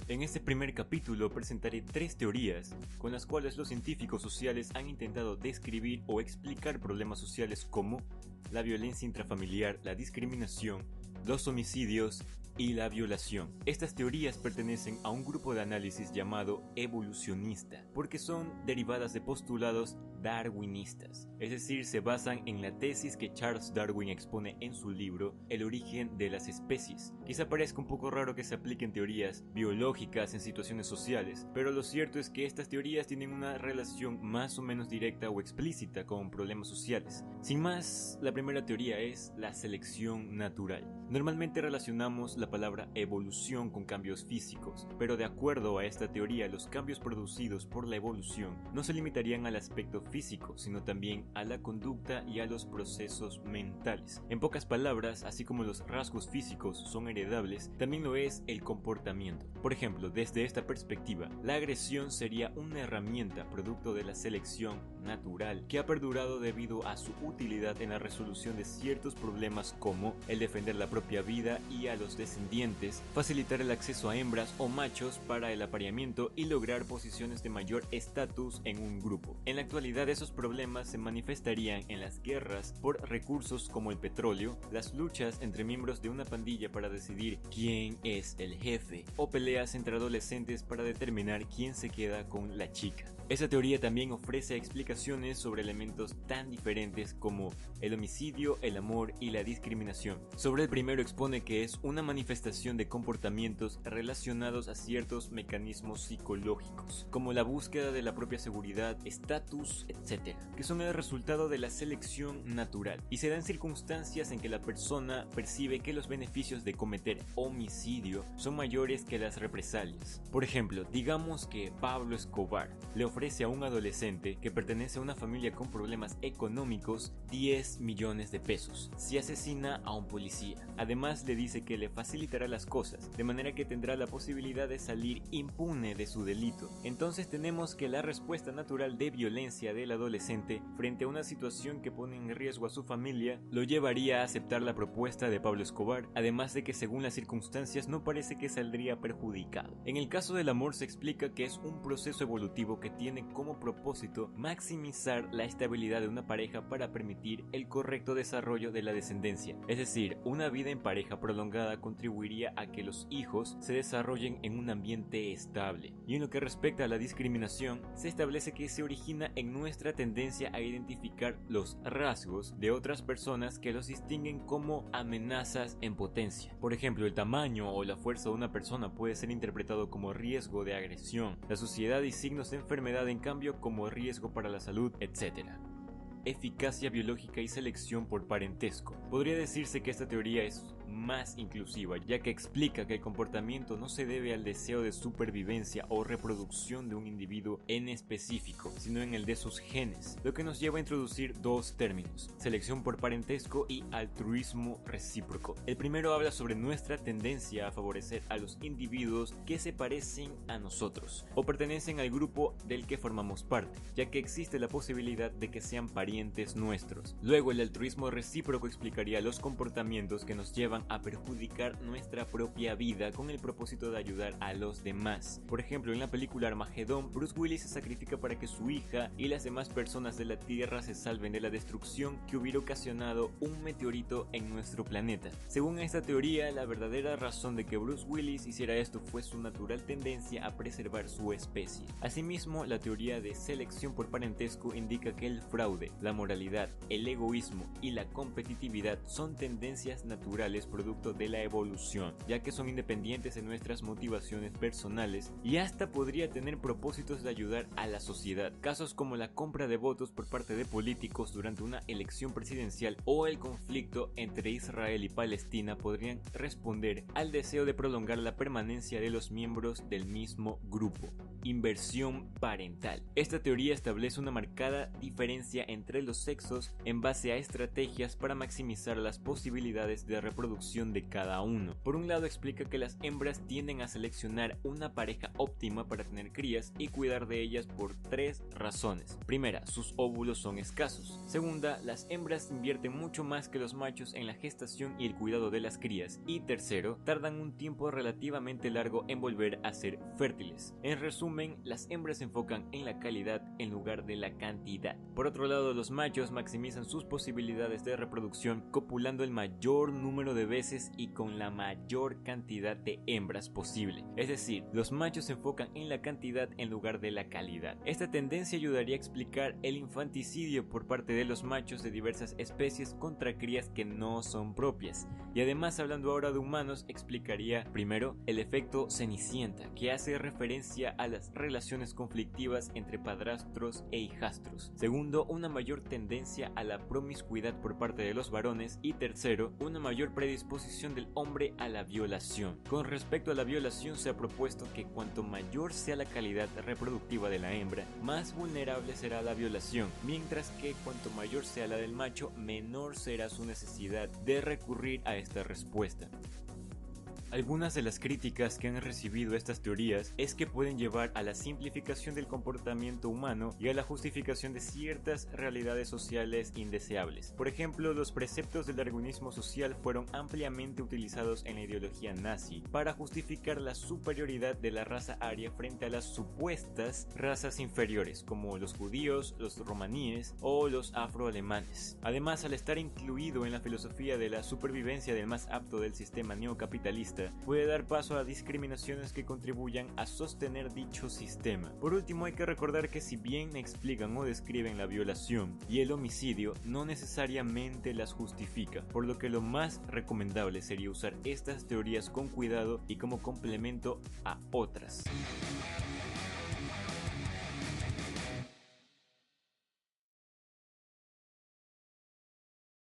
En este primer capítulo presentaré 3 teorías con las cuales los científicos sociales han intentado describir o explicar problemas sociales como la violencia intrafamiliar, la discriminación, los homicidios y la violación. Estas teorías pertenecen a un grupo de análisis llamado evolucionista, porque son derivadas de postulados darwinistas, es decir, se basan en la tesis que Charles Darwin expone en su libro El origen de las especies. Quizá parezca un poco raro que se apliquen teorías biológicas en situaciones sociales, pero lo cierto es que estas teorías tienen una relación más o menos directa o explícita con problemas sociales. Sin más, la primera teoría es la selección natural. Normalmente relacionamos la palabra evolución con cambios físicos, pero de acuerdo a esta teoría, los cambios producidos por la evolución no se limitarían al aspecto físico, sino también a la conducta y a los procesos mentales. En pocas palabras, así como los rasgos físicos son heredables, también lo es el comportamiento. Por ejemplo, desde esta perspectiva, la agresión sería una herramienta producto de la selección natural que ha perdurado debido a su utilidad en la resolución de ciertos problemas como el defender la propia vida y a los descendientes, facilitar el acceso a hembras o machos para el apareamiento y lograr posiciones de mayor estatus en un grupo. En la actualidad, esos problemas se manifestarían en las guerras por recursos como el petróleo, las luchas entre miembros de una pandilla para decidir quién es el jefe, o peleas entre adolescentes para determinar quién se queda con la chica. Esa teoría también ofrece explicaciones sobre elementos tan diferentes como el homicidio, el amor y la discriminación. Sobre el primero expone que es una manifestación de comportamientos relacionados a ciertos mecanismos psicológicos, como la búsqueda de la propia seguridad, estatus, etc., que son el resultado de la selección natural y se dan circunstancias en que la persona percibe que los beneficios de cometer homicidio son mayores que las represalias. Por ejemplo, digamos que Pablo Escobar le ofrece a un adolescente que pertenece a una familia con problemas económicos 10 millones de pesos si asesina a un policía. Además, le dice que le facilitará las cosas, de manera que tendrá la posibilidad de salir impune de su delito. Entonces tenemos que la respuesta natural de violencia del adolescente frente a una situación que pone en riesgo a su familia lo llevaría a aceptar la propuesta de Pablo Escobar, además de que según las circunstancias no parece que saldría perjudicado. En el caso del amor se explica que es un proceso evolutivo que tiene como propósito maximizar la estabilidad de una pareja para permitir el correcto desarrollo de la descendencia, es decir, una vida en pareja prolongada contribuiría a que los hijos se desarrollen en un ambiente estable. Y en lo que respecta a la discriminación, se establece que se origina en nuestra tendencia a identificar los rasgos de otras personas que los distinguen como amenazas en potencia. Por ejemplo, el tamaño o la fuerza de una persona puede ser interpretado como riesgo de agresión, la suciedad y signos de enfermedad en cambio como riesgo para la salud, etc. Eficacia biológica y selección por parentesco. Podría decirse que esta teoría es más inclusiva, ya que explica que el comportamiento no se debe al deseo de supervivencia o reproducción de un individuo en específico, sino en el de sus genes, lo que nos lleva a introducir dos términos: selección por parentesco y altruismo recíproco. El primero habla sobre nuestra tendencia a favorecer a los individuos que se parecen a nosotros o pertenecen al grupo del que formamos parte, ya que existe la posibilidad de que sean parientes nuestros. Luego, el altruismo recíproco explicaría los comportamientos que nos llevan a perjudicar nuestra propia vida con el propósito de ayudar a los demás. Por ejemplo, en la película Armagedón, Bruce Willis se sacrifica para que su hija y las demás personas de la Tierra se salven de la destrucción que hubiera ocasionado un meteorito en nuestro planeta. Según esta teoría, la verdadera razón de que Bruce Willis hiciera esto fue su natural tendencia a preservar su especie. Asimismo, la teoría de selección por parentesco indica que el fraude, la moralidad, el egoísmo y la competitividad son tendencias naturales producto de la evolución, ya que son independientes de nuestras motivaciones personales y hasta podría tener propósitos de ayudar a la sociedad. Casos como la compra de votos por parte de políticos durante una elección presidencial o el conflicto entre Israel y Palestina podrían responder al deseo de prolongar la permanencia de los miembros del mismo grupo. Inversión parental. Esta teoría establece una marcada diferencia entre los sexos en base a estrategias para maximizar las posibilidades de reproducción reproducción de cada uno. Por un lado explica que las hembras tienden a seleccionar una pareja óptima para tener crías y cuidar de ellas por 3 razones. Primera, sus óvulos son escasos. Segunda, las hembras invierten mucho más que los machos en la gestación y el cuidado de las crías. Y tercero, tardan un tiempo relativamente largo en volver a ser fértiles. En resumen, las hembras se enfocan en la calidad en lugar de la cantidad. Por otro lado, los machos maximizan sus posibilidades de reproducción copulando el mayor número de veces y con la mayor cantidad de hembras posible. Es decir, los machos se enfocan en la cantidad en lugar de la calidad. Esta tendencia ayudaría a explicar el infanticidio por parte de los machos de diversas especies contra crías que no son propias. Y además, hablando ahora de humanos, explicaría primero el efecto Cenicienta, que hace referencia a las relaciones conflictivas entre padrastros e hijastros. Segundo, una mayor tendencia a la promiscuidad por parte de los varones. Y tercero, una mayor predisposición del hombre a la violación. Con respecto a la violación, se ha propuesto que cuanto mayor sea la calidad reproductiva de la hembra, más vulnerable será a la violación, mientras que cuanto mayor sea la del macho, menor será su necesidad de recurrir a esta respuesta. Algunas de las críticas que han recibido estas teorías es que pueden llevar a la simplificación del comportamiento humano y a la justificación de ciertas realidades sociales indeseables. Por ejemplo, los preceptos del darwinismo social fueron ampliamente utilizados en la ideología nazi para justificar la superioridad de la raza aria frente a las supuestas razas inferiores, como los judíos, los romaníes o los afroalemanes. Además, al estar incluido en la filosofía de la supervivencia del más apto del sistema neocapitalista, puede dar paso a discriminaciones que contribuyan a sostener dicho sistema. Por último, hay que recordar que si bien explican o describen la violación y el homicidio, no necesariamente las justifica, por lo que lo más recomendable sería usar estas teorías con cuidado y como complemento a otras.